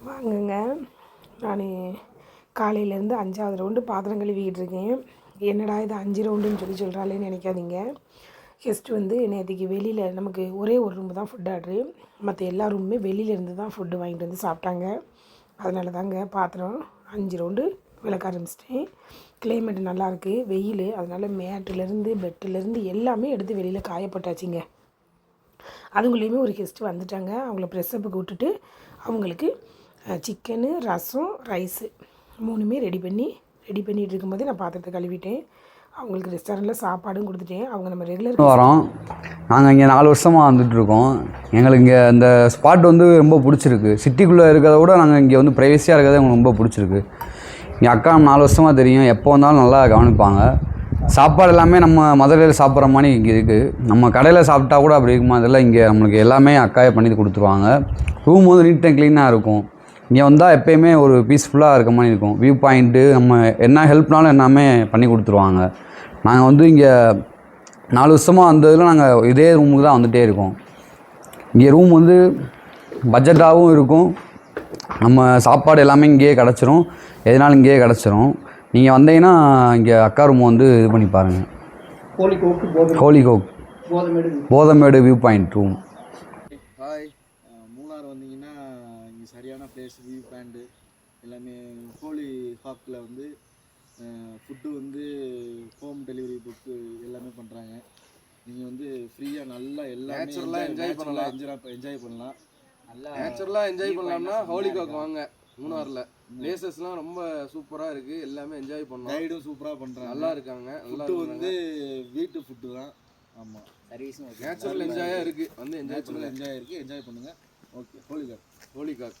வாங்குங்க. நான் காலையிலேருந்து 5வது ரவுண்டு பாத்திரம் கழுவிக்கிட்டு இருக்கேன். என்னடா இது 5 ரவுண்டுன்னு சொல்கிறாளேன்னு நினைக்காதீங்க. கெஸ்ட்டு வந்து நேற்றுக்கு வெளியில் நமக்கு ஒரே ஒரு ரூமு தான் ஃபுட் ஆர்ட்ரு. மற்ற எல்லா ரூமுமே வெளியிலேருந்து தான் ஃபுட்டு வாங்கிட்டு வந்து சாப்பிட்டாங்க. அதனால தாங்க பாத்திரம் 5 ரவுண்டு விளக்க ஆரம்பிச்சிட்டேன். கிளைமேட் நல்லாயிருக்கு, வெயில். அதனால் மேட்டுலேருந்து பெட்டுலேருந்து எல்லாமே எடுத்து வெளியில் காயப்பட்டாச்சுங்க. அதுங்களையுமே ஒரு கெஸ்ட்டு வந்துட்டாங்க. அவங்கள ப்ரெஸ்ஸப்புக்கு விட்டுட்டு அவங்களுக்கு சிக்கனு, ரசம், ரைஸு 3மே ரெடி பண்ணிகிட்டு இருக்கும்போதே நான் பாத்திரத்தை கழுவிட்டேன். அவங்களுக்கு ரெஸ்டாரண்ட்டில் சாப்பாடும் கொடுத்துட்டேன். அவங்க நம்ம ரெகுலர் வரோம். நாங்கள் இங்கே 4 வருஷமாக வந்துட்டுருக்கோம். எங்களுக்கு இங்கே இந்த ஸ்பாட் வந்து ரொம்ப பிடிச்சிருக்கு. சிட்டிக்குள்ளே இருக்கிறத விட நாங்கள் இங்கே வந்து ப்ரைவசியாக இருக்கிறது எங்களுக்கு ரொம்ப பிடிச்சிருக்கு. இங்கே அக்கா 4 வருஷமாக தெரியும். எப்போ வந்தாலும் நல்லா கவனிப்பாங்க. சாப்பாடு எல்லாமே நம்ம மதுரையில் சாப்பிட்ற மாதிரி இங்கே இருக்குது. நம்ம கடையில் சாப்பிட்டா கூட அப்படி இருக்குமா அதெல்லாம் இங்கே நம்மளுக்கு எல்லாமே அக்காயே பண்ணி கொடுத்துருவாங்க. ரூம் வந்து நீட் அண்ட் க்ளீனாக இருக்கும். இங்கே வந்தால் எப்போயுமே ஒரு பீஸ்ஃபுல்லாக இருக்க மாதிரி இருக்கும். வியூ பாயிண்ட்டு நம்ம என்ன ஹெல்ப்னாலும் எல்லாமே பண்ணி கொடுத்துருவாங்க. நாங்கள் வந்து இங்கே 4 வருஷமாக வந்ததில் நாங்கள் இதே ரூமுக்கு தான் வந்துகிட்டே இருக்கோம். இங்கே ரூம் வந்து பட்ஜெட்டாகவும் இருக்கும். நம்ம சாப்பாடு எல்லாமே இங்கேயே கிடச்சிரும். எதனாலும் இங்கேயே கிடச்சிரும். நீங்கள் வந்தீங்கன்னா இங்கே அக்கா ரூம் வந்து இது பண்ணி பாருங்கள். ஹோலிகோக் Pothamedu view point room. Hi, Munnar வந்தீங்கன்னா இங்கே சரியான பிளேஸ். வியூ பாயிண்ட்டு எல்லாமே. ஹோலி ஹாக்கில் வந்து ஃபுட்டு வந்து ஹோம் டெலிவரி புக்கு எல்லாமே பண்ணுறாங்க. நீங்கள் வந்து ஃப்ரீயாக நல்லா எல்லாம் நேச்சுரலாக என்ஜாய் பண்ணலாம். நல்லா நேச்சுரலாக என்ஜாய் பண்ணலாம்னா ஹோலிகாக் வாங்க. மூணாரில் பிளேசஸ்லாம் ரொம்ப சூப்பராக இருக்குது. எல்லாமே என்ஜாய் பண்ணலாம். கைடும் சூப்பராக பண்ணுறாங்க. நல்லா இருக்காங்க. ஃபுட்டு வந்து வீட்டு ஃபுட்டு தான். ஆமாம், சர்வீஸும் நேச்சுரல் என்ஜாயாக இருக்குது. வந்து என்ஜாய் பண்ணுங்கள். என்ஜாய் பண்ணுங்கள். ஓகே, ஹோலிகாக்.